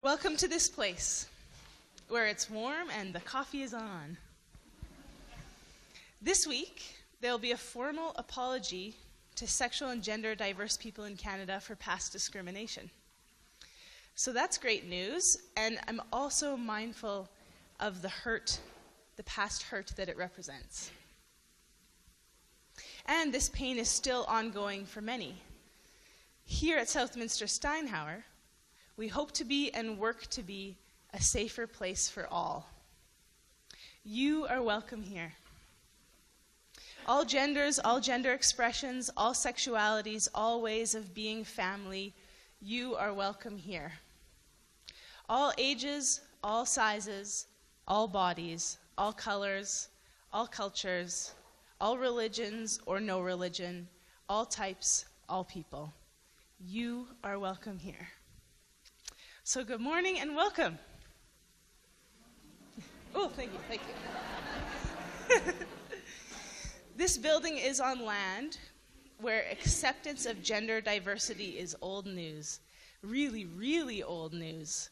Welcome to this place where it's warm and the coffee is on. This week, there will be a formal apology to sexual and gender diverse people in Canada for past discrimination. So that's great news, and I'm also mindful of the hurt, the past hurt that it represents. And this pain is still ongoing for many. Here at Southminster Steinhauer, we hope to be and work to be a safer place for all. You are welcome here. All genders, all gender expressions, all sexualities, all ways of being family, you are welcome here. All ages, all sizes, all bodies, all colors, all cultures, all religions or no religion, all types, all people. You are welcome here. So good morning and welcome. Oh, thank you. This building is on land where acceptance of gender diversity is old news. Really, really old news.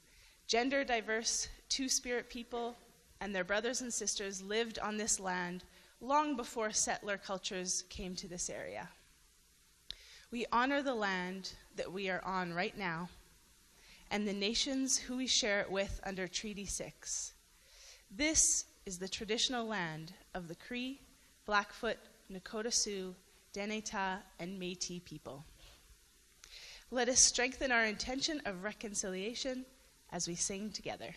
Gender diverse Two-Spirit people and their brothers and sisters lived on this land long before settler cultures came to this area. We honor the land that we are on right now and the nations who we share it with under Treaty 6. This is the traditional land of the Cree, Blackfoot, Nakota Sioux, Deneta, and Métis people. Let us strengthen our intention of reconciliation as we sing together.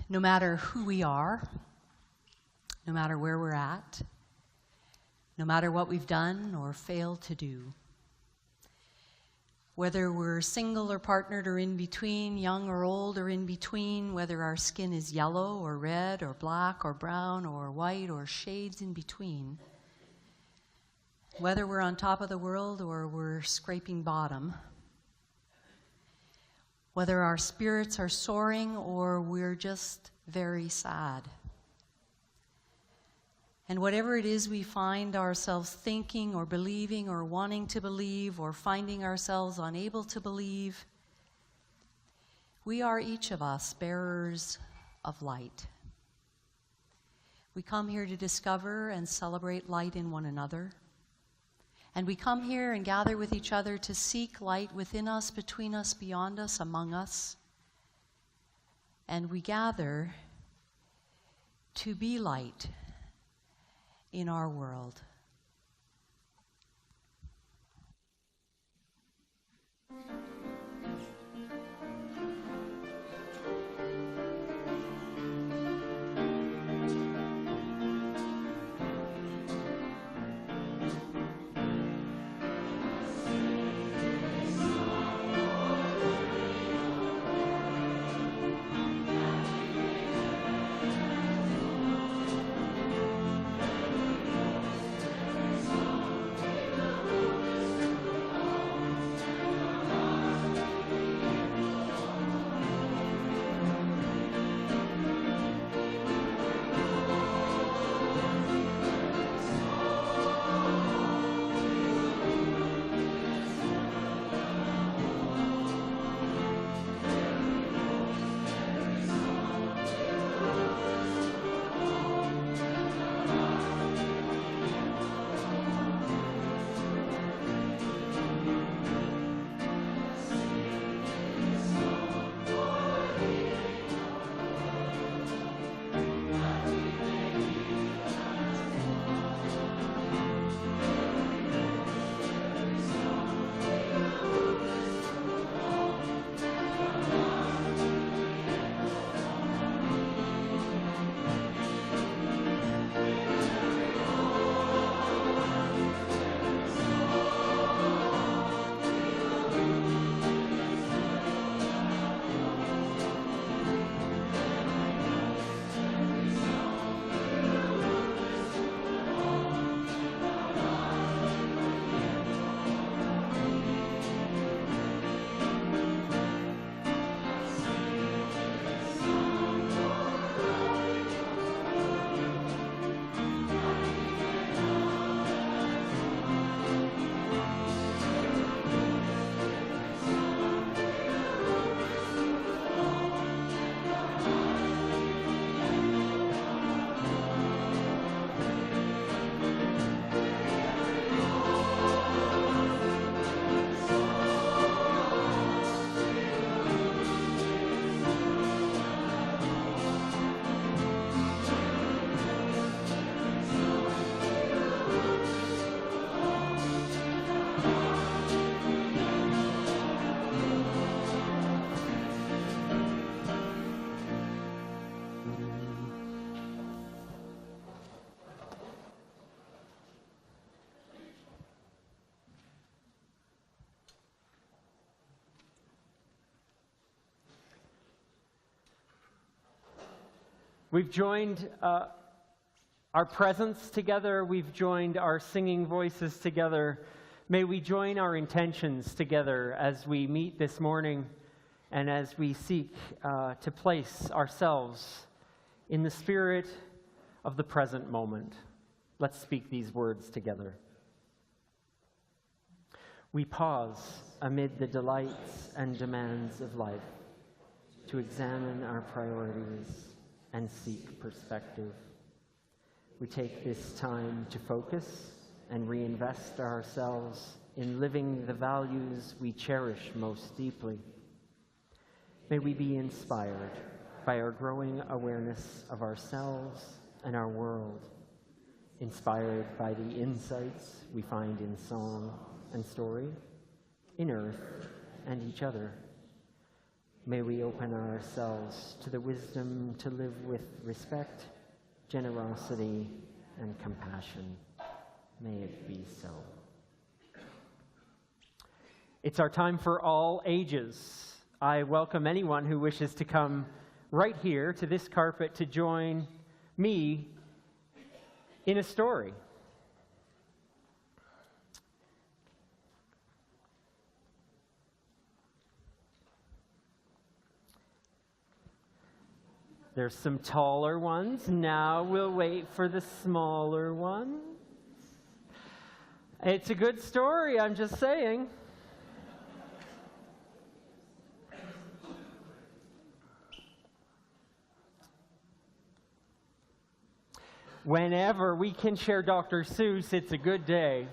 No matter who we are, no matter where we're at, no matter what we've done or failed to do, whether we're single or partnered or in between, young or old or in between, whether our skin is yellow or red or black or brown or white or shades in between, whether we're on top of the world or we're scraping bottom, whether our spirits are soaring or we're just very sad. And whatever it is we find ourselves thinking or believing or wanting to believe or finding ourselves unable to believe, we are each of us bearers of light. We come here to discover and celebrate light in one another. And we come here and gather with each other to seek light within us, between us, beyond us, among us. And we gather to be light in our world. We've joined our presence together. We've joined our singing voices together. May we join our intentions together as we meet this morning and as we seek to place ourselves in the spirit of the present moment. Let's speak these words together. We pause amid the delights and demands of life to examine our priorities and seek perspective. We take this time to focus and reinvest ourselves in living the values we cherish most deeply. May we be inspired by our growing awareness of ourselves and our world, inspired by the insights we find in song and story, in earth and each other. May we open ourselves to the wisdom to live with respect, generosity, and compassion. May it be so. It's our time for all ages. I welcome anyone who wishes to come right here to this carpet to join me in a story. There's some taller ones. Now we'll wait for the smaller ones. It's a good story, I'm just saying. Whenever we can share Dr. Seuss, it's a good day.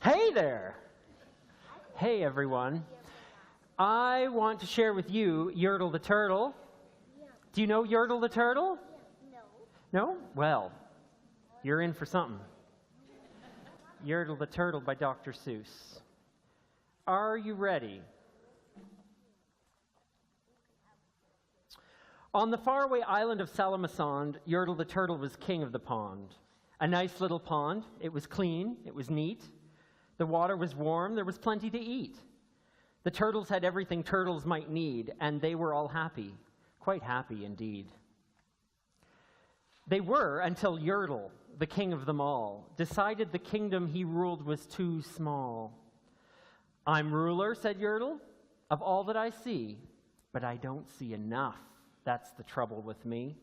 Hey there. Hey, everyone. I want to share with you Yertle the Turtle. Yeah. Do you know Yertle the Turtle? Yeah. No. No? Well, you're in for something. Yertle the Turtle by Dr. Seuss. Are you ready? On the faraway island of Salamasond, Yertle the Turtle was king of the pond. A nice little pond. It was clean. It was neat. The water was warm. There was plenty to eat. The turtles had everything turtles might need, and they were all happy, quite happy indeed. They were until Yertle, the king of them all, decided the kingdom he ruled was too small. I'm ruler, said Yertle, of all that I see, but I don't see enough. That's the trouble with me.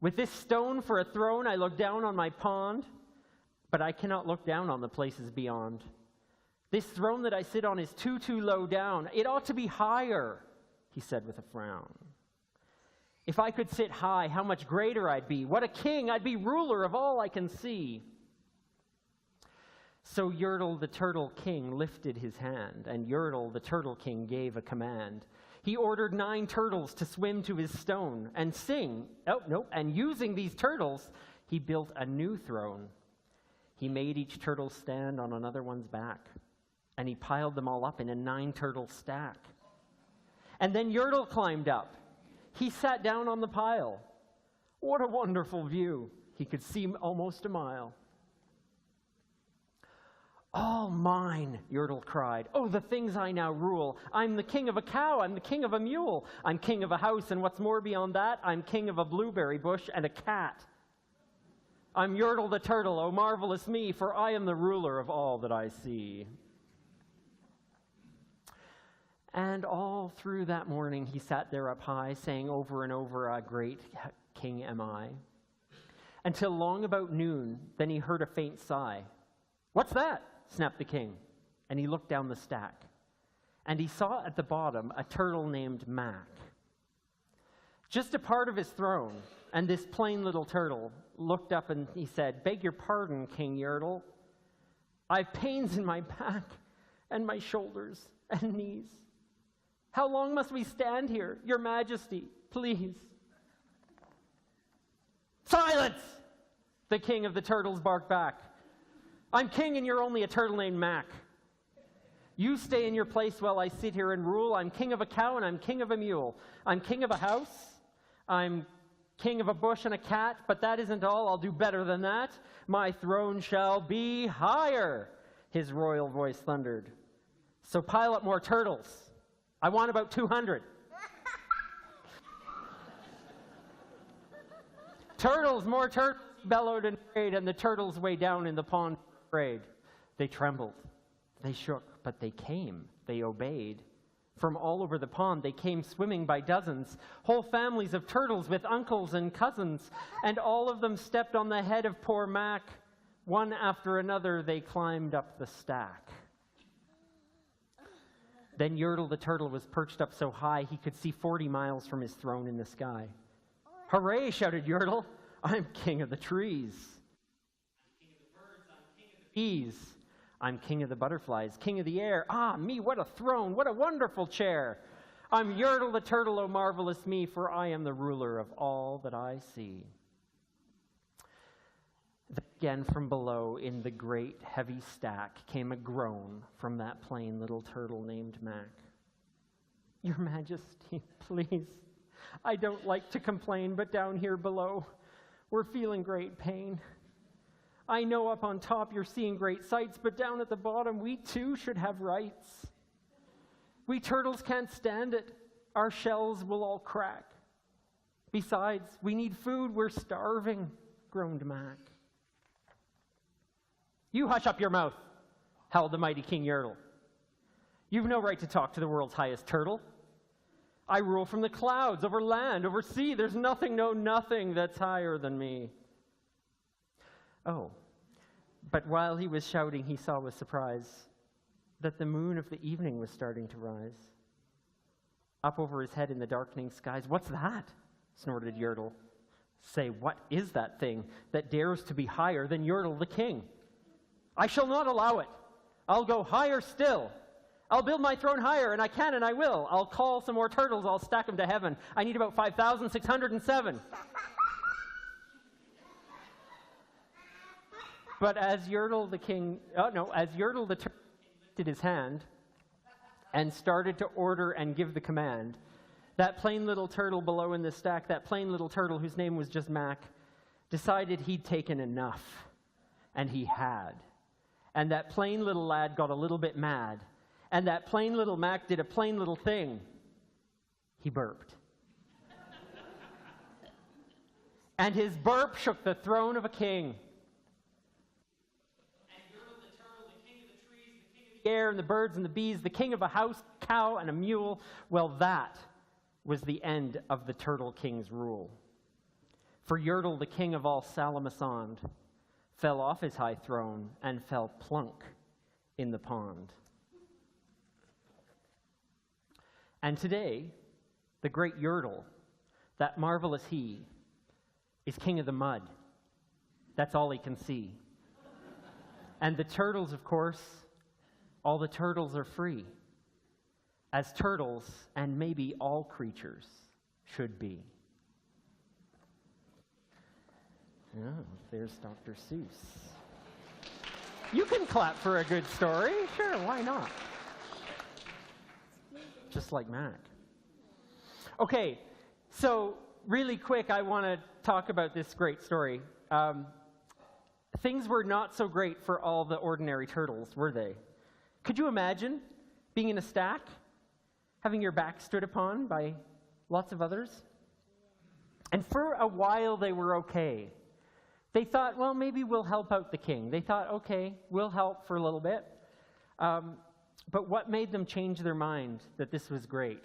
With this stone for a throne, I look down on my pond, but I cannot look down on the places beyond. This throne that I sit on is too low down. It ought to be higher, he said with a frown. If I could sit high, how much greater I'd be. What a king! I'd be ruler of all I can see. So Yertle the Turtle King lifted his hand, and Yertle the Turtle King gave a command. He ordered 9 turtles to swim to his stone and sing. And using these turtles, he built a new throne. He made each turtle stand on another one's back, and he piled them all up in a 9-turtle stack. And then Yertle climbed up. He sat down on the pile. What a wonderful view. He could see almost a mile. All mine, Yertle cried. Oh, the things I now rule. I'm the king of a cow. I'm the king of a mule. I'm king of a house, and what's more beyond that, I'm king of a blueberry bush and a cat. I'm Yertle the Turtle, oh marvelous me, for I am the ruler of all that I see. And all through that morning he sat there up high, saying over and over, a great king am I. Until long about noon, then he heard a faint sigh. What's that? Snapped the king, and he looked down the stack. And he saw at the bottom a turtle named Mac. Just a part of his throne, and this plain little turtle looked up and he said, Beg your pardon, King Yertle. I've pains in my back and my shoulders and knees. How long must we stand here, Your Majesty, please? Silence! The king of the turtles barked back. I'm king and you're only a turtle named Mac. You stay in your place while I sit here and rule. I'm king of a cow and I'm king of a mule. I'm king of a house. I'm king of a bush and a cat, but that isn't all. I'll do better than that. My throne shall be higher, his royal voice thundered. So pile up more turtles. I want about 200. Turtles, more turtles, he bellowed and prayed, and the turtles way down in the pond were afraid. They trembled, they shook, but they came, they obeyed. From all over the pond they came swimming by dozens, whole families of turtles with uncles and cousins, and all of them stepped on the head of poor Mac. One after another they climbed up the stack. Then Yertle the turtle was perched up so high he could see 40 miles from his throne in the sky. "Hooray!" shouted Yertle. "I'm king of the trees. I'm king of the birds, I'm king of the bees. I'm king of the butterflies, king of the air. Ah, me, what a throne, what a wonderful chair. I'm Yertle the turtle, oh marvelous me, for I am the ruler of all that I see." Then again from below in the great heavy stack came a groan from that plain little turtle named Mac. "Your Majesty, please, I don't like to complain, but down here below, we're feeling great pain. I know up on top you're seeing great sights, but down at the bottom we too should have rights. We turtles can't stand it. Our shells will all crack. Besides, we need food. We're starving," groaned Mac. "You hush up your mouth," howled the mighty King Yertle. "You've no right to talk to the world's highest turtle. I rule from the clouds, over land, over sea. There's nothing, no nothing that's higher than me." Oh, but while he was shouting, he saw with surprise that the moon of the evening was starting to rise. Up over his head in the darkening skies. "What's that?" snorted Yertle. "Say, what is that thing that dares to be higher than Yertle the king? I shall not allow it. I'll go higher still. I'll build my throne higher, and I can and I will. I'll call some more turtles. I'll stack them to heaven. I need about 5,607. But as Yertle the turtle lifted his hand and started to order and give the command, that plain little turtle below in the stack, that plain little turtle whose name was just Mac, decided he'd taken enough, and he had. And that plain little lad got a little bit mad, and that plain little Mac did a plain little thing. He burped. And his burp shook the throne of a king. The air and the birds and the bees, the king of a house, cow, and a mule. Well, that was the end of the Turtle King's rule. For Yertle, the king of all Salamasond, fell off his high throne and fell plunk in the pond. And today, the great Yertle, that marvelous he, is king of the mud. That's all he can see. And the turtles, of course, all the turtles are free, as turtles and maybe all creatures should be. Oh, there's Dr. Seuss. You can clap for a good story. Sure, why not? Just like Mac. Okay, so really quick, I want to talk about this great story. Things were not so great for all the ordinary turtles, were they? Could you imagine being in a stack, having your back stood upon by lots of others? And for a while they were okay. They thought, well, maybe we'll help out the king. They thought, okay, we'll help for a little bit. But what made them change their mind that this was great?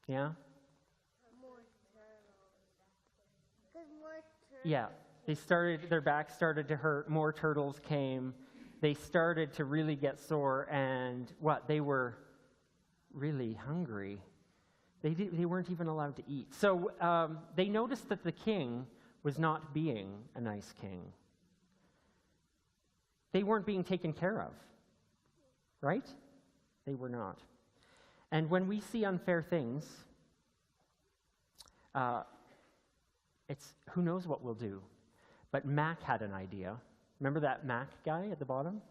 Yeah? Yeah. Their backs started to hurt, more turtles came. They started to really get sore, and they were really hungry. They weren't even allowed to eat. So they noticed that the king was not being a nice king. They weren't being taken care of, right? They were not. And when we see unfair things, it's who knows what we'll do. But Mac had an idea. Remember that Mac guy at the bottom?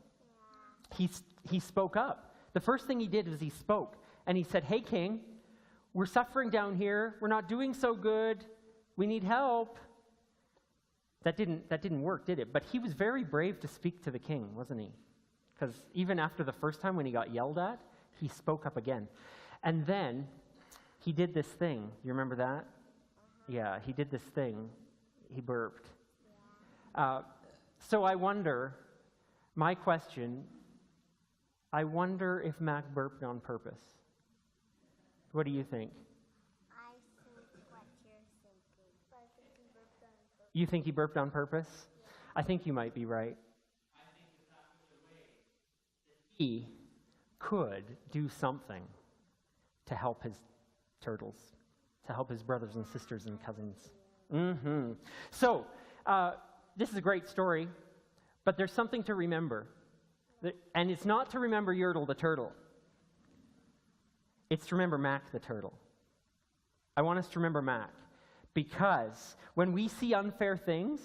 Yeah. He spoke up. The first thing he did was he spoke, and he said, "Hey, king, we're suffering down here. We're not doing so good. We need help." That didn't work, did it? But he was very brave to speak to the king, wasn't he? Because even after the first time when he got yelled at, he spoke up again. And then he did this thing. You remember that? Yeah, he did this thing. He burped. So I wonder, my question, I wonder if Mac burped on purpose. What do you think? I think what you're thinking. But I think he burped on purpose. You think he burped on purpose? Yeah. I think you might be right. I think that that was a way that he could do something to help his turtles, to help his brothers and sisters and cousins. Mm-hmm. So, this is a great story, but there's something to remember. And it's not to remember Yertle the turtle. It's to remember Mac the turtle. I want us to remember Mac, because when we see unfair things,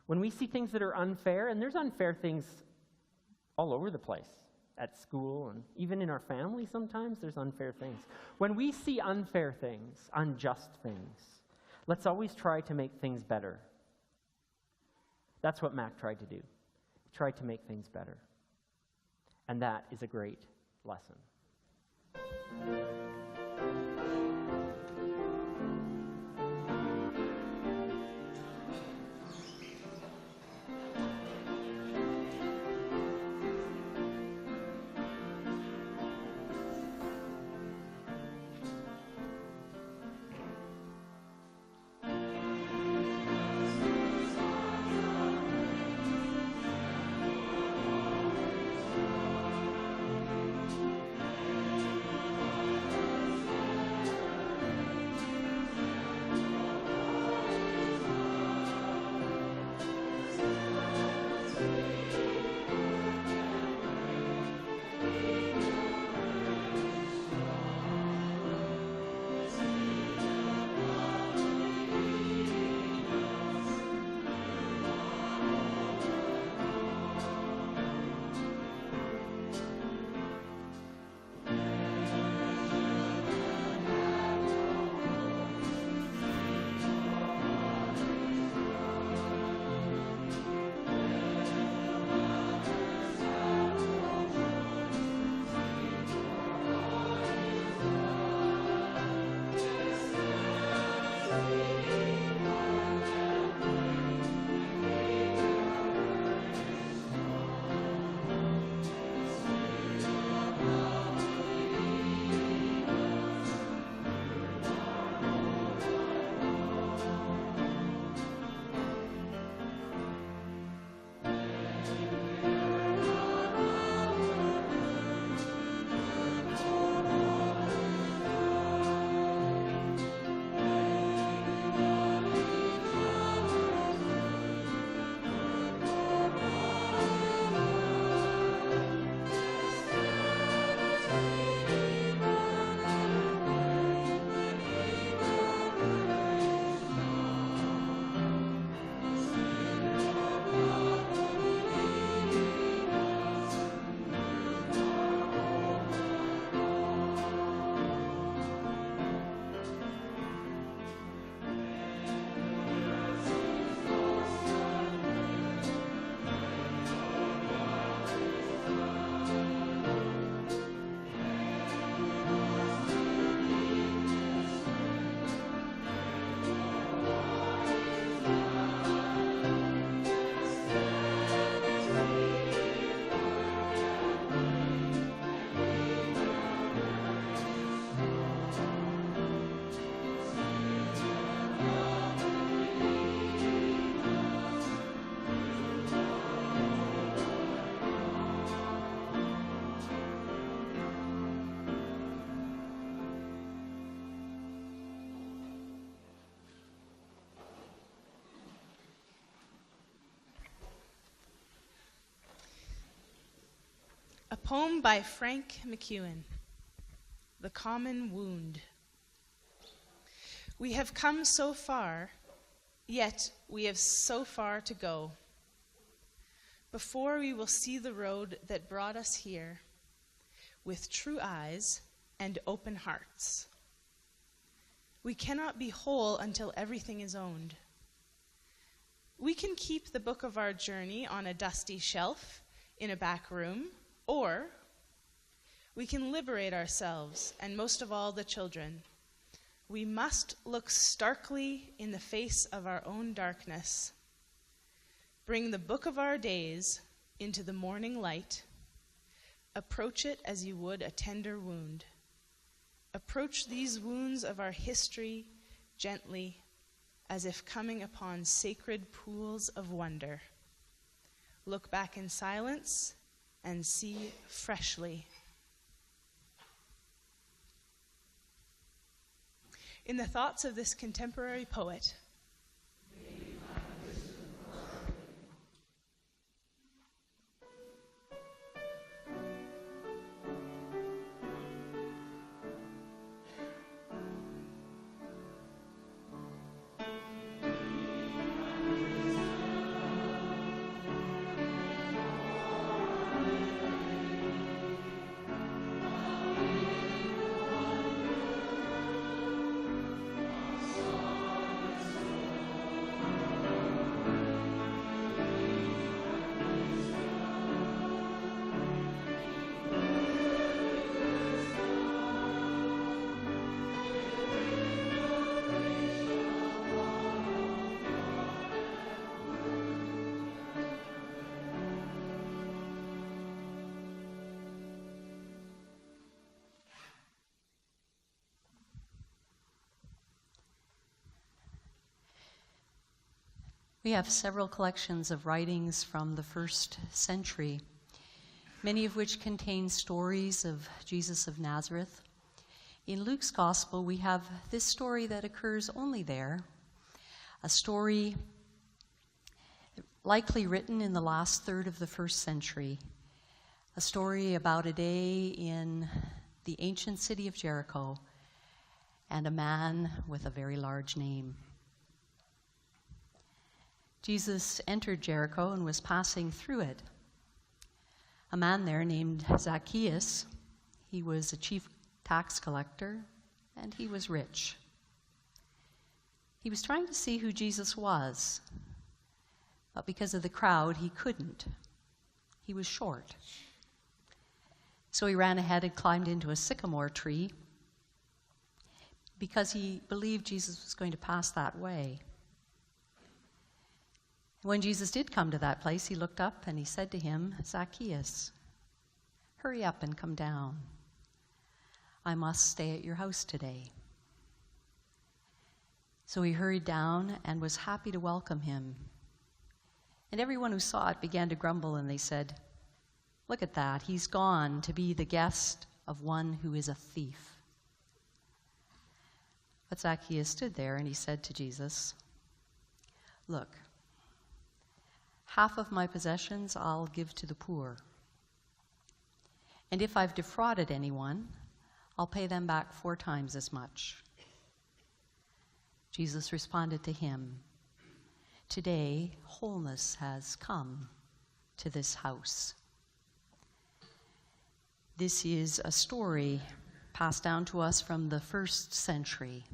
when we see things that are unfair, and there's unfair things all over the place, at school and even in our family sometimes there's unfair things. When we see unfair things, unjust things, let's always try to make things better. That's what Mac tried to do. He tried to make things better. And that is a great lesson. A poem by Frank McEwen, The Common Wound. We have come so far, yet we have so far to go. Before we will see the road that brought us here, with true eyes and open hearts. We cannot be whole until everything is owned. We can keep the book of our journey on a dusty shelf in a back room, or we can liberate ourselves, and most of all the children, we must look starkly in the face of our own darkness, bring the book of our days into the morning light, approach it as you would a tender wound. Approach these wounds of our history gently, as if coming upon sacred pools of wonder. Look back in silence and see freshly. In the thoughts of this contemporary poet, we have several collections of writings from the 1st century, many of which contain stories of Jesus of Nazareth. In Luke's Gospel, we have this story that occurs only there, a story likely written in the last third of the 1st century, a story about a day in the ancient city of Jericho and a man with a very large name. Jesus entered Jericho and was passing through it. A man there named Zacchaeus, he was a chief tax collector, and he was rich. He was trying to see who Jesus was, but because of the crowd, he couldn't. He was short. So he ran ahead and climbed into a sycamore tree because he believed Jesus was going to pass that way. When Jesus did come to that place, he looked up and he said to him, "Zacchaeus, hurry up and come down. I must stay at your house today." So he hurried down and was happy to welcome him. And everyone who saw it began to grumble, and they said, "Look at that, he's gone to be the guest of one who is a thief." But Zacchaeus stood there and he said to Jesus, "Look, half of my possessions I'll give to the poor. And if I've defrauded anyone, I'll pay them back 4 times as much." Jesus responded to him, "Today, wholeness has come to this house." This is a story passed down to us from the 1st century.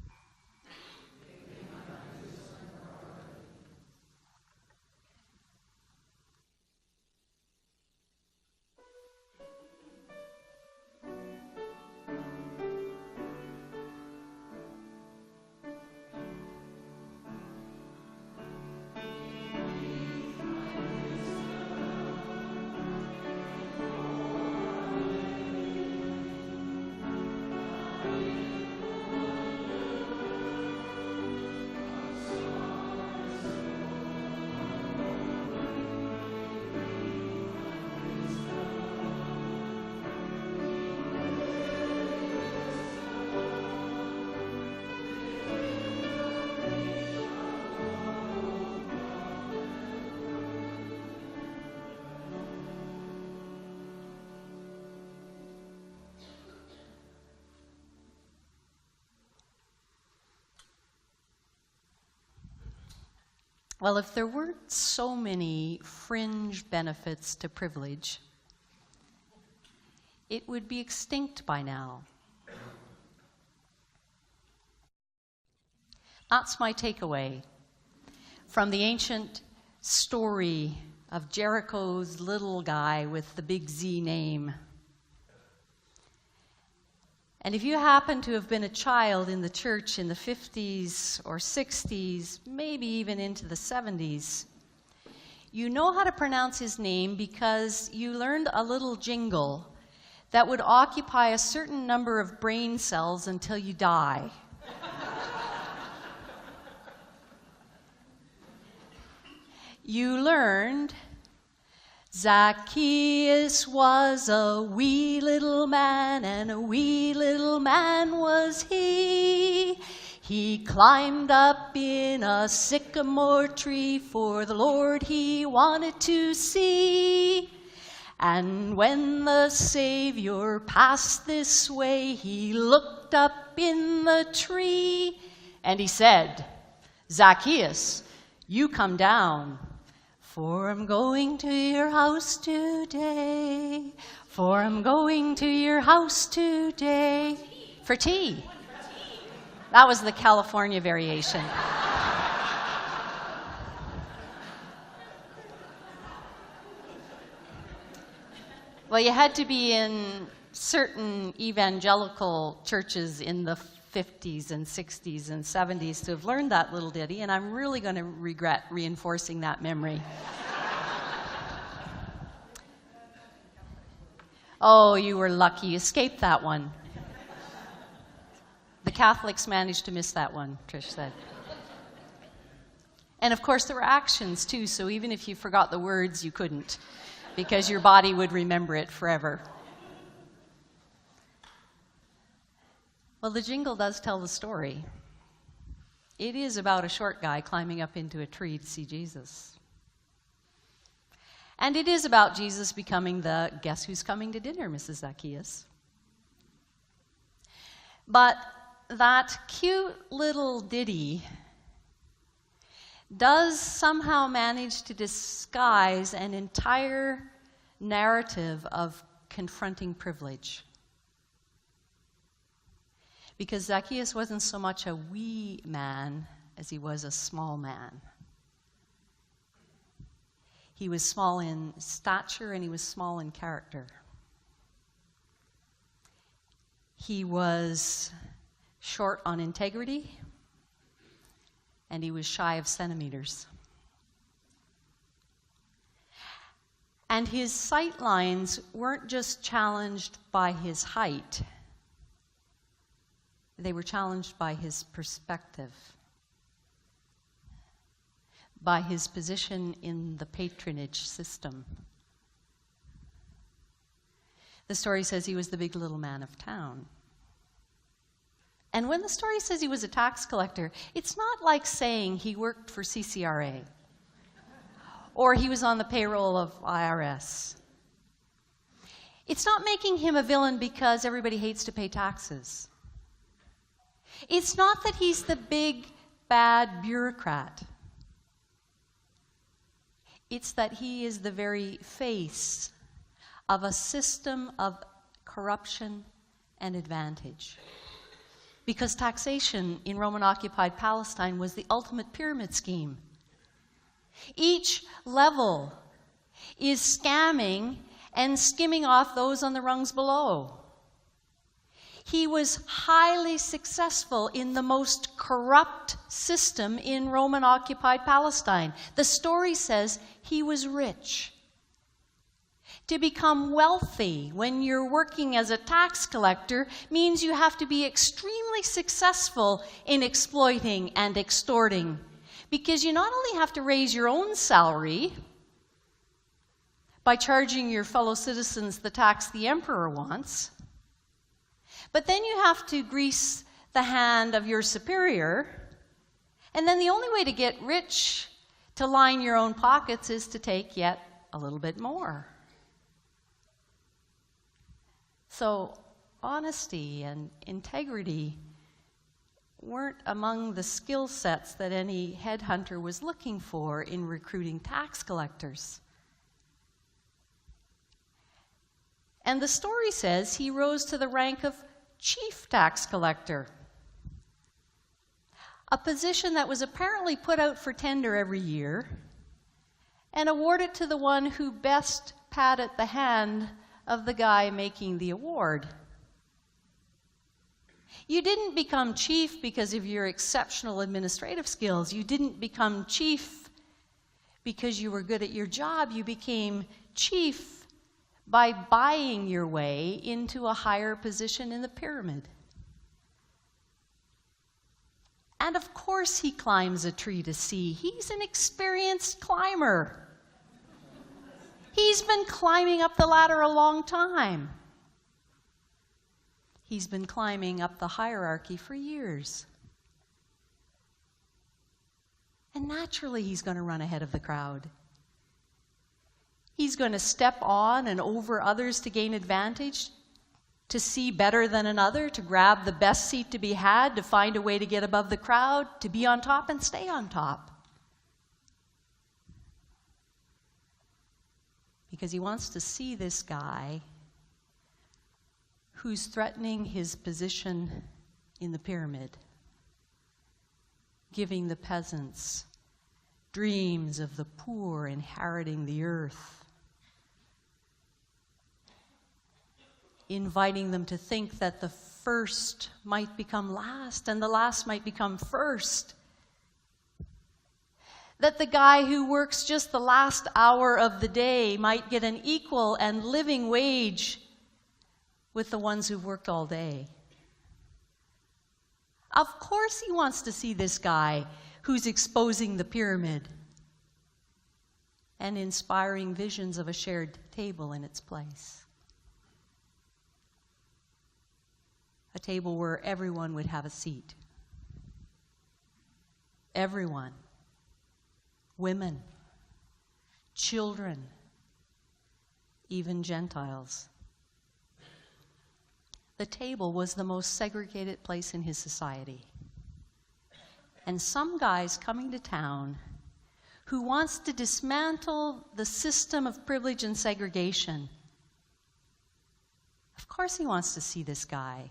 Well, if there weren't so many fringe benefits to privilege, it would be extinct by now. That's my takeaway from the ancient story of Jericho's little guy with the big Z name. And if you happen to have been a child in the church in the 50s or 60s, maybe even into the 70s, you know how to pronounce his name because you learned a little jingle that would occupy a certain number of brain cells until you die. You learned, Zacchaeus was a wee little man, and a wee little man was he. He climbed up in a sycamore tree, for the Lord he wanted to see. And when the Savior passed this way, he looked up in the tree, and he said, Zacchaeus, you come down. For I'm going to your house today. For I'm going to your house today. For tea. That was the California variation. Well, you had to be in certain evangelical churches in the 50s and 60s and 70s to have learned that little ditty, and I'm really going to regret reinforcing that memory. Oh, you were lucky. You escaped that one. The Catholics managed to miss that one, Trish said. And of course, there were actions too, so even if you forgot the words, you couldn't, because your body would remember it forever. Well, the jingle does tell the story. It is about a short guy climbing up into a tree to see Jesus. And it is about Jesus becoming the guess who's coming to dinner, Mrs. Zacchaeus. But that cute little ditty does somehow manage to disguise an entire narrative of confronting privilege. Because Zacchaeus wasn't so much a wee man as he was a small man. He was small in stature and he was small in character. He was short on integrity and he was shy of centimeters. And his sight lines weren't just challenged by his height. They were challenged by his perspective, by his position in the patronage system. The story says he was the big little man of town. And when the story says he was a tax collector, it's not like saying he worked for CCRA or he was on the payroll of IRS. It's not making him a villain because everybody hates to pay taxes. It's not that he's the big, bad bureaucrat. It's that he is the very face of a system of corruption and advantage. Because taxation in Roman-occupied Palestine was the ultimate pyramid scheme. Each level is scamming and skimming off those on the rungs below. He was highly successful in the most corrupt system in Roman-occupied Palestine. The story says he was rich. To become wealthy when you're working as a tax collector means you have to be extremely successful in exploiting and extorting, because you not only have to raise your own salary by charging your fellow citizens the tax the emperor wants, but then you have to grease the hand of your superior, and then the only way to get rich to line your own pockets is to take yet a little bit more. So honesty and integrity weren't among the skill sets that any headhunter was looking for in recruiting tax collectors. And the story says he rose to the rank of chief tax collector, a position that was apparently put out for tender every year and awarded to the one who best patted the hand of the guy making the award. You didn't become chief because of your exceptional administrative skills. You didn't become chief because you were good at your job. You became chief by buying your way into a higher position in the pyramid. And of course he climbs a tree to see. He's an experienced climber. He's been climbing up the ladder a long time. He's been climbing up the hierarchy for years. And naturally, he's going to run ahead of the crowd. He's going to step on and over others to gain advantage, to see better than another, to grab the best seat to be had, to find a way to get above the crowd, to be on top and stay on top. Because he wants to see this guy who's threatening his position in the pyramid, giving the peasants dreams of the poor inheriting the earth, inviting them to think that the first might become last and the last might become first. That the guy who works just the last hour of the day might get an equal and living wage with the ones who've worked all day. Of course he wants to see this guy who's exposing the pyramid and inspiring visions of a shared table in its place. A table where everyone would have a seat. Everyone. Women, children, even Gentiles. The table was the most segregated place in his society. And some guy's coming to town who wants to dismantle the system of privilege and segregation. Of course he wants to see this guy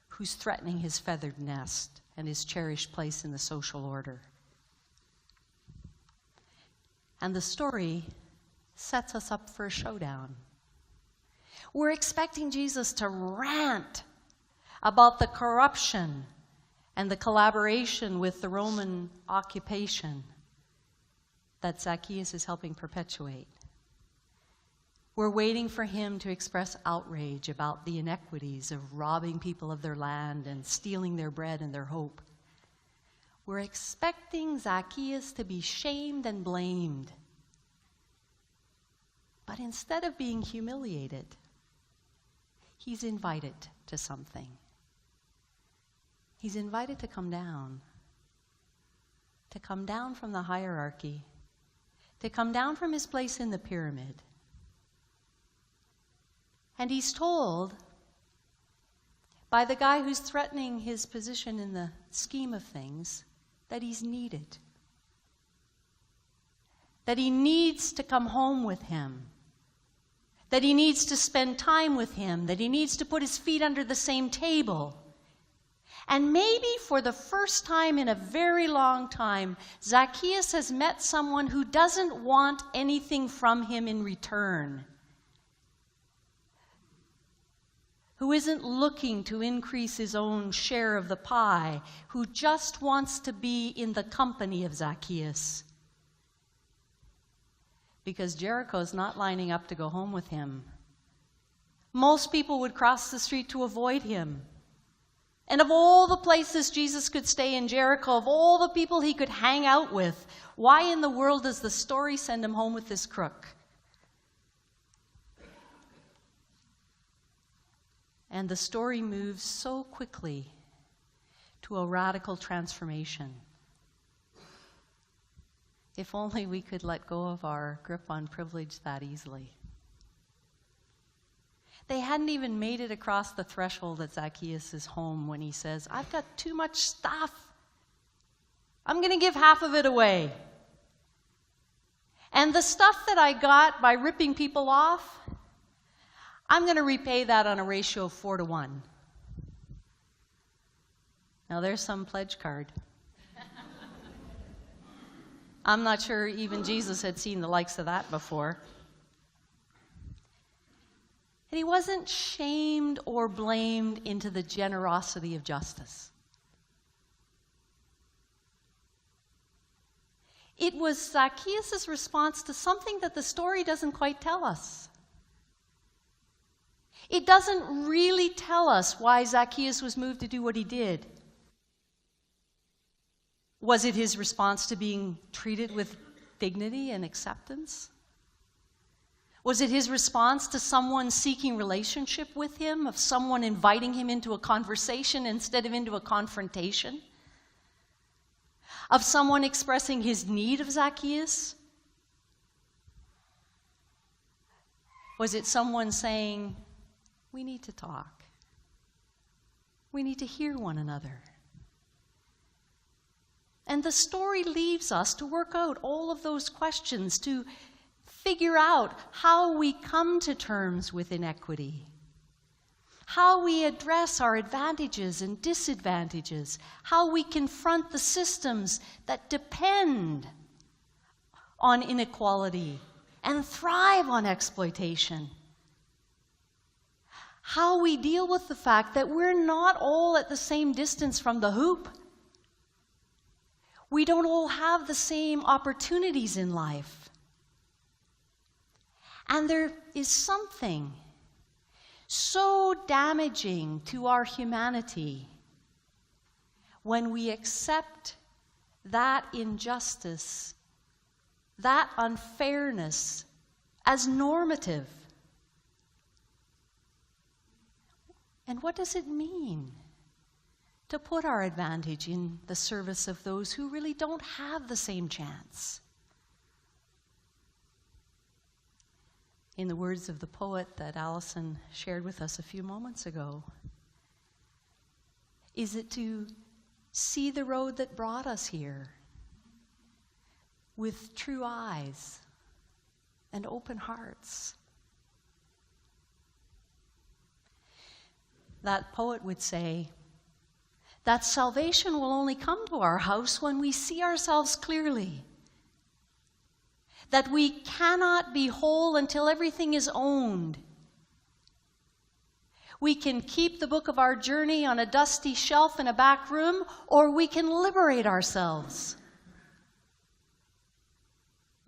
who's threatening his feathered nest and his cherished place in the social order. And the story sets us up for a showdown. We're expecting Jesus to rant about the corruption and the collaboration with the Roman occupation that Zacchaeus is helping perpetuate. We're waiting for him to express outrage about the inequities of robbing people of their land and stealing their bread and their hope. We're expecting Zacchaeus to be shamed and blamed. But instead of being humiliated, he's invited to something. He's invited to come down from the hierarchy, to come down from his place in the pyramid. And he's told by the guy who's threatening his position in the scheme of things that he's needed. That he needs to come home with him. That he needs to spend time with him. That he needs to put his feet under the same table. And maybe for the first time in a very long time, Zacchaeus has met someone who doesn't want anything from him in return. Who isn't looking to increase his own share of the pie, who just wants to be in the company of Zacchaeus. Because Jericho's not lining up to go home with him. Most people would cross the street to avoid him. And of all the places Jesus could stay in Jericho, of all the people he could hang out with, why in the world does the story send him home with this crook? And the story moves so quickly to a radical transformation. If only we could let go of our grip on privilege that easily. They hadn't even made it across the threshold at Zacchaeus' home when he says, I've got too much stuff. I'm going to give half of it away. And the stuff that I got by ripping people off, I'm going to repay that on a ratio of 4-1. Now there's some pledge card. I'm not sure even Jesus had seen the likes of that before. And he wasn't shamed or blamed into the generosity of justice. It was Zacchaeus' response to something that the story doesn't quite tell us. It doesn't really tell us why Zacchaeus was moved to do what he did. Was it his response to being treated with dignity and acceptance? Was it his response to someone seeking relationship with him, of someone inviting him into a conversation instead of into a confrontation? Of someone expressing his need of Zacchaeus? Was it someone saying, we need to talk. We need to hear one another. And the story leaves us to work out all of those questions, to figure out how we come to terms with inequity, how we address our advantages and disadvantages, how we confront the systems that depend on inequality and thrive on exploitation, how we deal with the fact that we're not all at the same distance from the hoop. We don't all have the same opportunities in life. And there is something so damaging to our humanity when we accept that injustice, that unfairness as normative. And what does it mean to put our advantage in the service of those who really don't have the same chance? In the words of the poet that Allison shared with us a few moments ago, is it to see the road that brought us here with true eyes and open hearts? That poet would say that salvation will only come to our house when we see ourselves clearly. That we cannot be whole until everything is owned. We can keep the book of our journey on a dusty shelf in a back room, or we can liberate ourselves.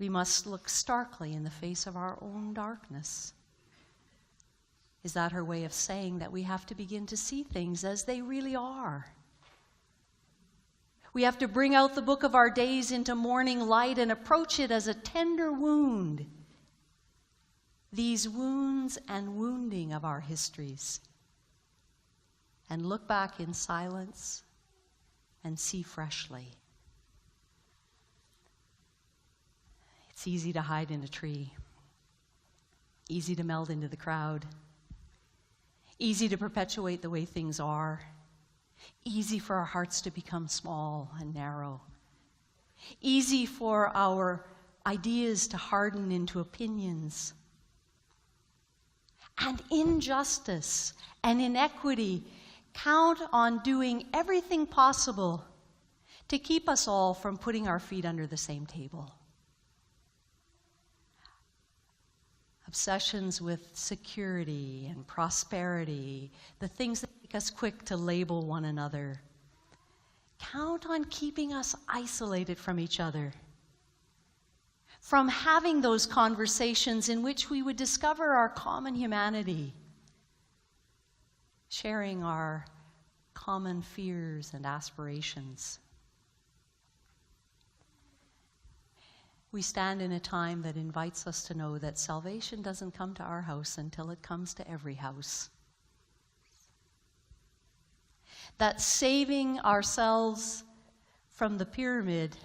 We must look starkly in the face of our own darkness. Is that her way of saying that we have to begin to see things as they really are? We have to bring out the book of our days into morning light and approach it as a tender wound. These wounds and wounding of our histories. And look back in silence and see freshly. It's easy to hide in a tree. Easy to meld into the crowd. Easy to perpetuate the way things are. Easy for our hearts to become small and narrow. Easy for our ideas to harden into opinions. And injustice and inequity count on doing everything possible to keep us all from putting our feet under the same table. Obsessions with security and prosperity, the things that make us quick to label one another, count on keeping us isolated from each other, from having those conversations in which we would discover our common humanity, sharing our common fears and aspirations. We stand in a time that invites us to know that salvation doesn't come to our house until it comes to every house. That saving ourselves from the pyramid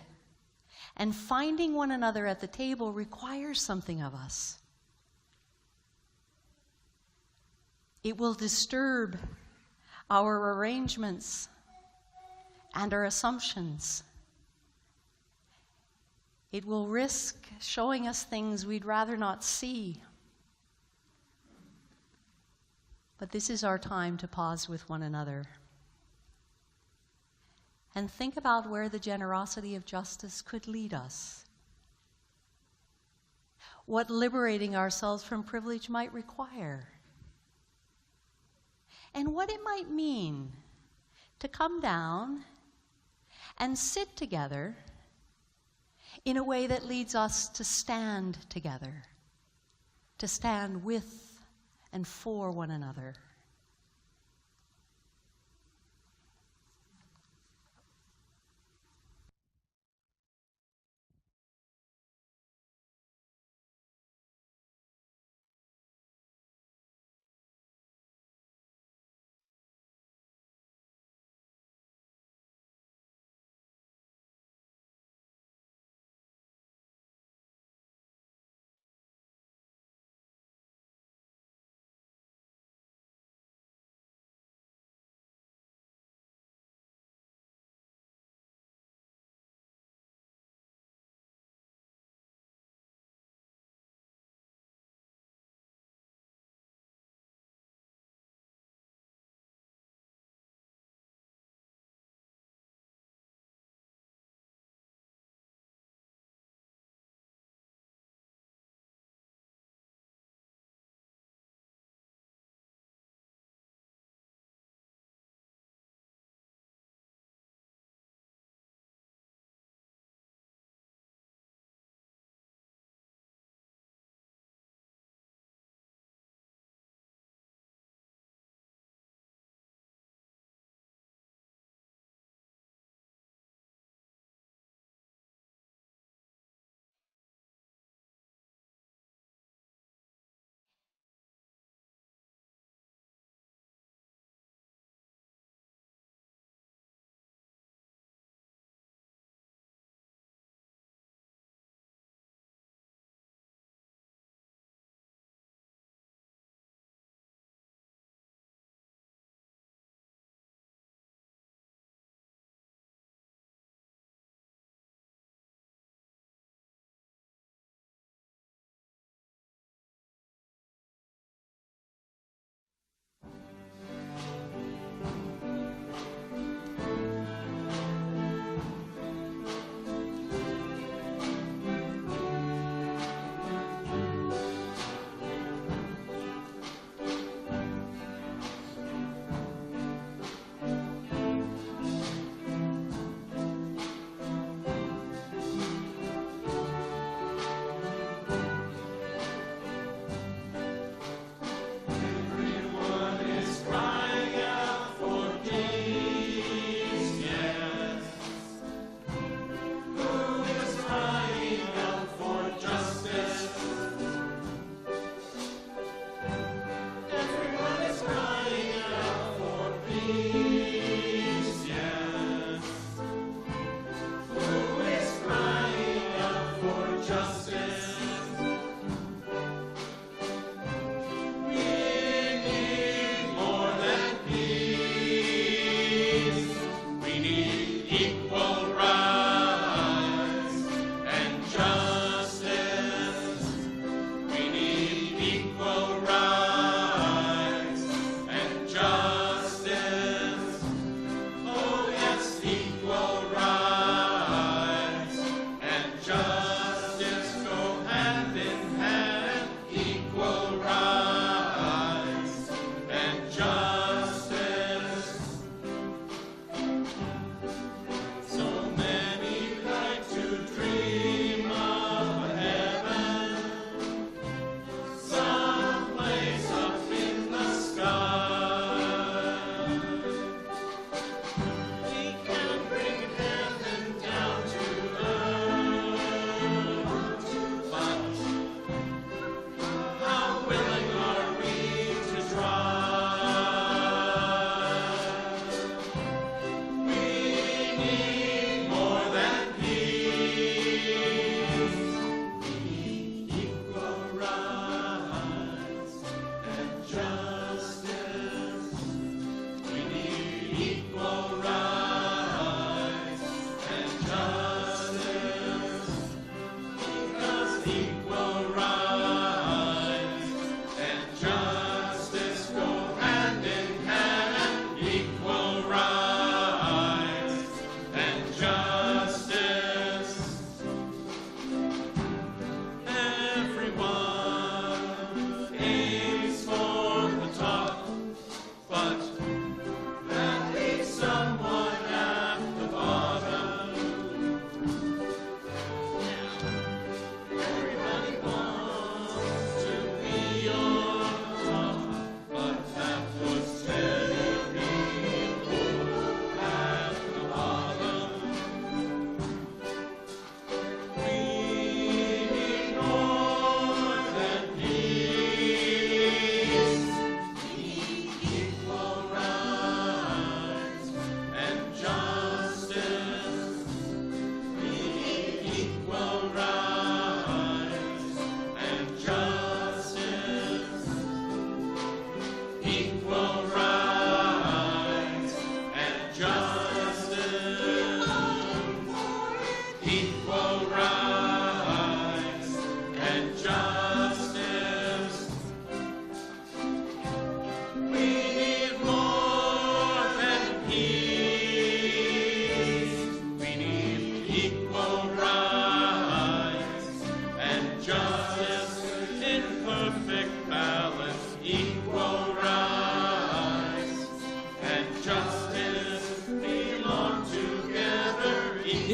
and finding one another at the table requires something of us. It will disturb our arrangements and our assumptions. It will risk showing us things we'd rather not see. But this is our time to pause with one another and think about where the generosity of justice could lead us. What liberating ourselves from privilege might require. and what it might mean to come down and sit together in a way that leads us to stand together, to stand with and for one another.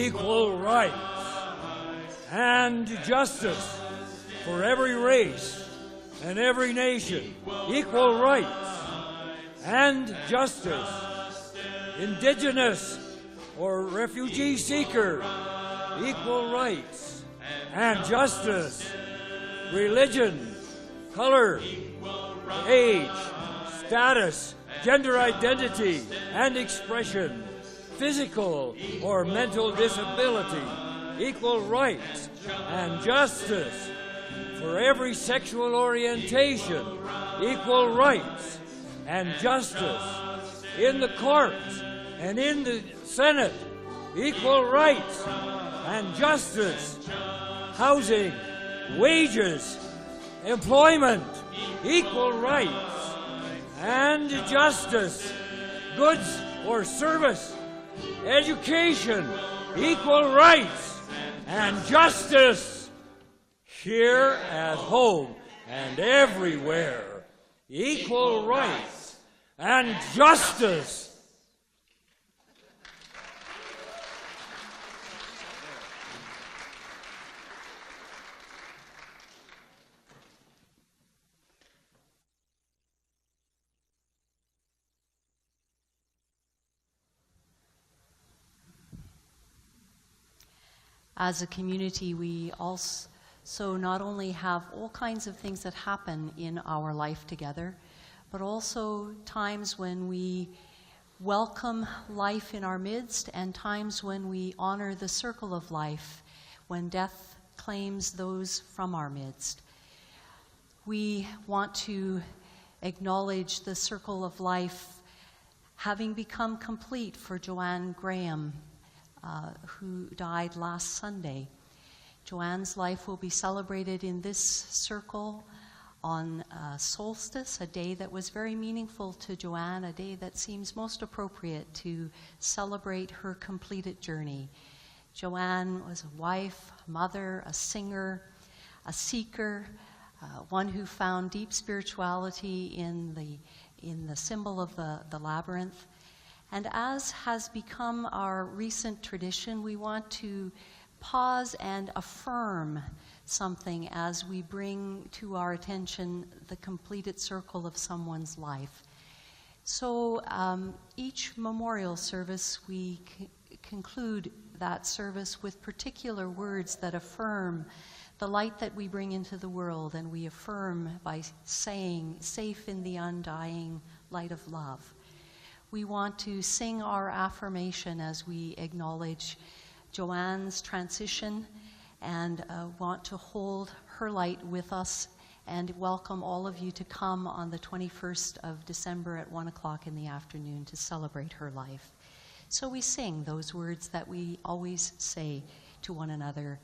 equal rights and justice for every race and every nation, equal rights and justice, indigenous or refugee seeker, equal rights and justice, religion, color, age, status, gender identity and expression, physical or mental disability, equal rights and justice for every sexual orientation, equal rights and justice in the courts and in the Senate, equal rights and justice, housing, wages, employment, equal rights and justice, goods or service, education, equal rights and justice, here at home and everywhere, equal rights and justice. As a community, we also not only have all kinds of things that happen in our life together, but also times when we welcome life in our midst and times when we honor the circle of life, when death claims those from our midst. We want to acknowledge the circle of life having become complete for Joanne Graham, who died last Sunday. Joanne's life will be celebrated in this circle on solstice, a day that was very meaningful to Joanne, a day that seems most appropriate to celebrate her completed journey. Joanne was a wife, a mother, a singer, a seeker, one who found deep spirituality in the symbol of the labyrinth. And as has become our recent tradition, we want to pause and affirm something as we bring to our attention the completed circle of someone's life. So each memorial service, we conclude that service with particular words that affirm the light that we bring into the world, and we affirm by saying, "Safe in the undying light of love." We want to sing our affirmation as we acknowledge Joanne's transition and want to hold her light with us and welcome all of you to come on the 21st of December at 1 o'clock in the afternoon to celebrate her life. So we sing those words that we always say to one another.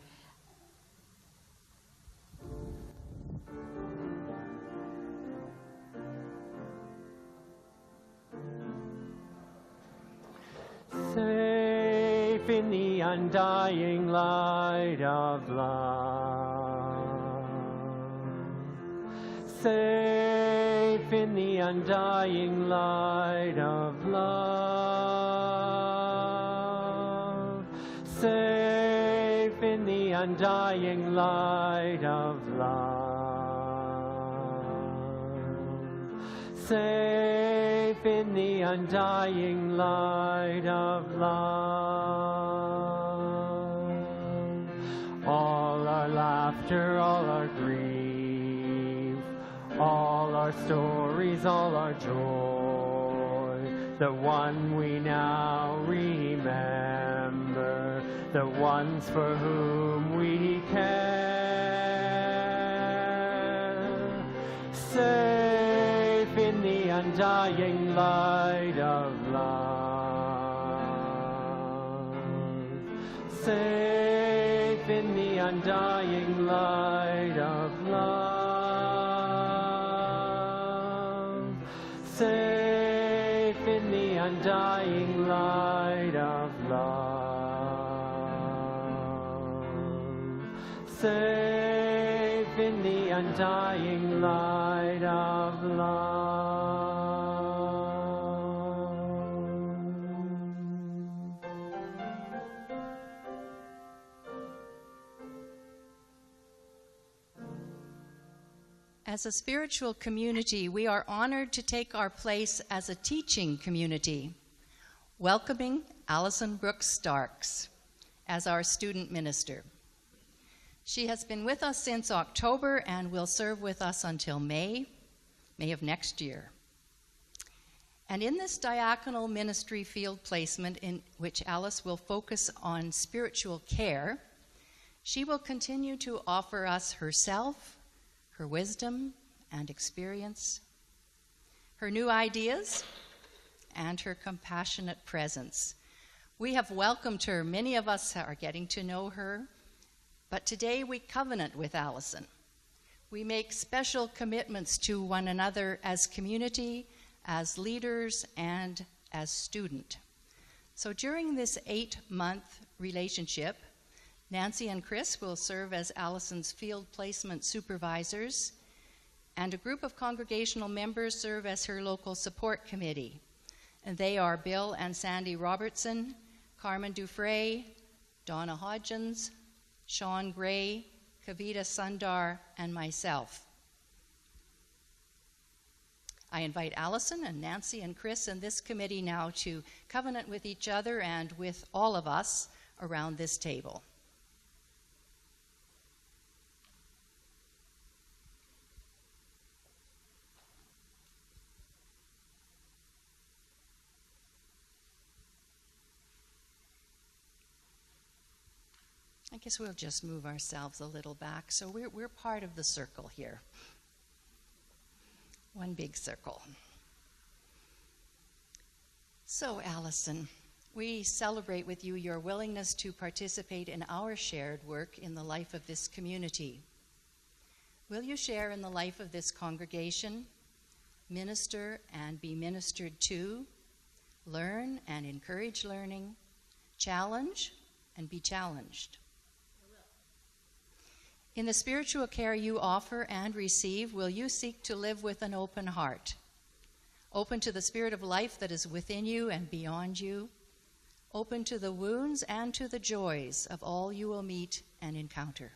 Safe in the undying light of love. Safe in the undying light of love. Safe in the undying light of love. Safe in the undying light of love. All our laughter, all our grief, all our stories, all our joy, the one we now remember, the ones for whom we care. Safe in the undying light of love. Safe in the undying light of love. Safe in the undying light of love. Safe in the undying light of love. As a spiritual community, we are honored to take our place as a teaching community, welcoming Allison Brooks Starks as our student minister. She has been with us since October and will serve with us until May of next year. And in this diaconal ministry field placement, in which Alice will focus on spiritual care, she will continue to offer us herself, her wisdom and experience, her new ideas, and her compassionate presence. We have welcomed her. Many of us are getting to know her, but today we covenant with Allison. We make special commitments to one another as community, as leaders, and as student. So during this 8-month relationship, Nancy and Chris will serve as Allison's field placement supervisors, and a group of congregational members serve as her local support committee. And they are Bill and Sandy Robertson, Carmen Dufresne, Donna Hodgins, Sean Gray, Kavita Sundar, and myself. I invite Allison and Nancy and Chris and this committee now to covenant with each other and with all of us around this table. I guess we'll just move ourselves a little back. So we're part of the circle here. One big circle. So, Allison, we celebrate with you your willingness to participate in our shared work in the life of this community. Will you share in the life of this congregation, minister and be ministered to, learn and encourage learning, challenge and be challenged? In the spiritual care you offer and receive, will you seek to live with an open heart, open to the spirit of life that is within you and beyond you, open to the wounds and to the joys of all you will meet and encounter?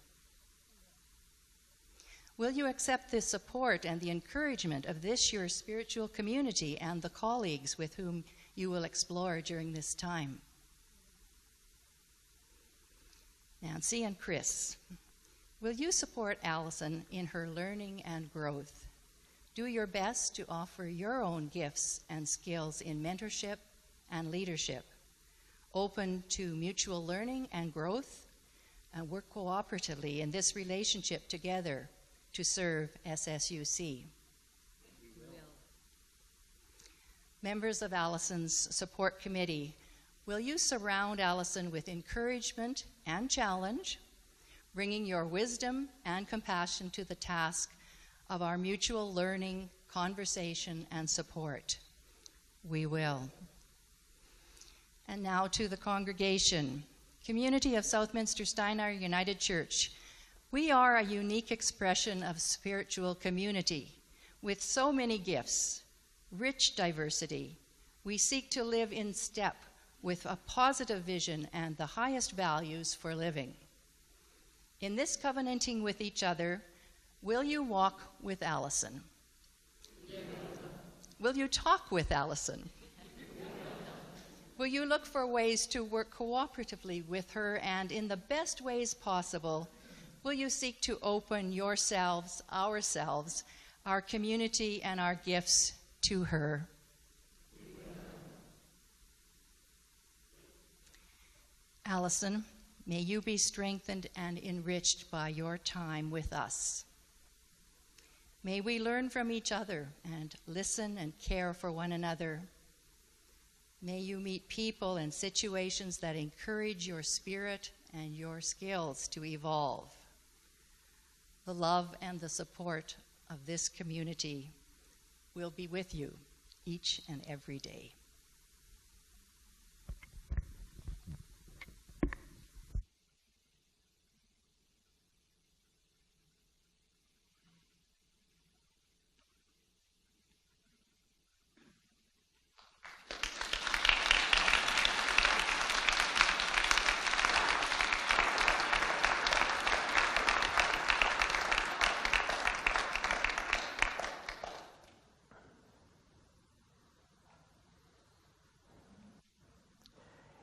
Will you accept the support and the encouragement of this your spiritual community and the colleagues with whom you will explore during this time? Nancy and Chris, will you support Allison in her learning and growth? Do your best to offer your own gifts and skills in mentorship and leadership, open to mutual learning and growth, and work cooperatively in this relationship together to serve SSUC. Members of Allison's support committee, will you surround Allison with encouragement and challenge, bringing your wisdom and compassion to the task of our mutual learning, conversation, and support? We will. And now to the congregation. Community of Southminster Steinar United Church. We are a unique expression of spiritual community with so many gifts, rich diversity. We seek to live in step with a positive vision and the highest values for living. In this covenanting with each other, will you walk with Allison? Yeah. Will you talk with Allison? Will you look for ways to work cooperatively with her, and in the best ways possible, will you seek to open yourselves, ourselves, our community, and our gifts to her? Allison, may you be strengthened and enriched by your time with us. May we learn from each other and listen and care for one another. May you meet people and situations that encourage your spirit and your skills to evolve. The love and the support of this community will be with you each and every day.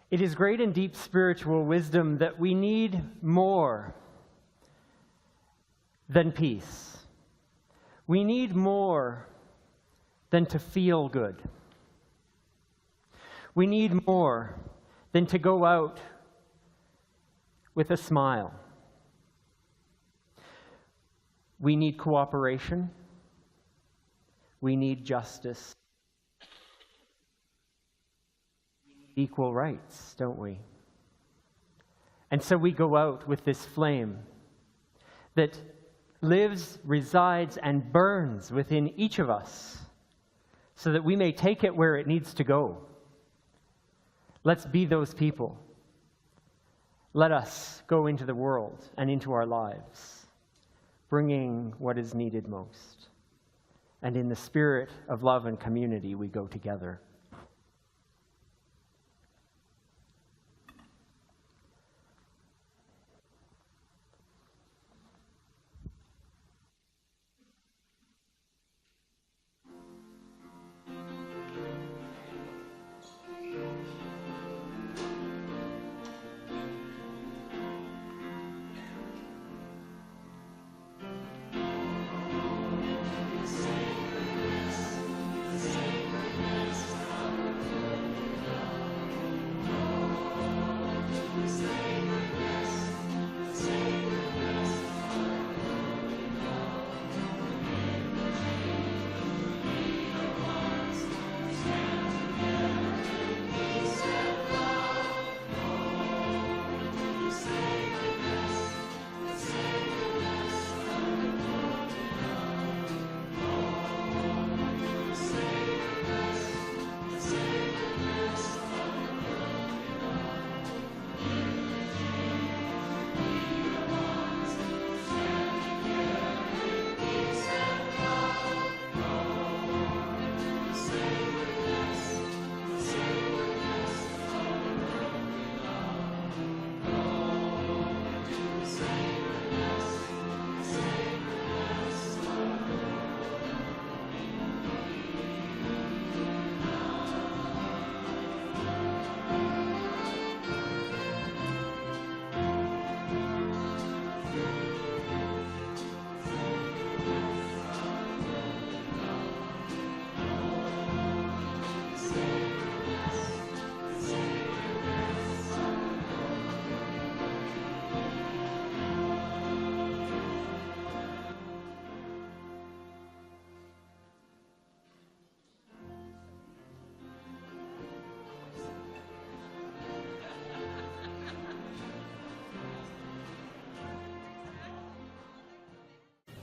It is great and deep spiritual wisdom that we need more than peace. We need more than to feel good. We need more than to go out with a smile. We need cooperation. We need justice. We need equal rights, don't we? And so we go out with this flame that lives, resides, and burns within each of us so that we may take it where it needs to go. Let's be those people. Let us go into the world and into our lives, bringing what is needed most. And in the spirit of love and community, we go together.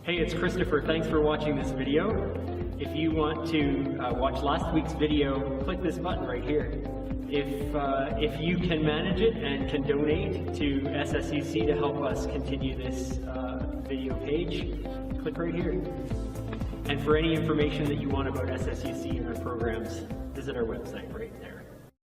Hey, it's Christopher. Thanks for watching this video. If you want to watch last week's video, click this button right here. If you can manage it and can donate to SSUC to help us continue this video page, click right here. And for any information that you want about SSUC and our programs, visit our website right there.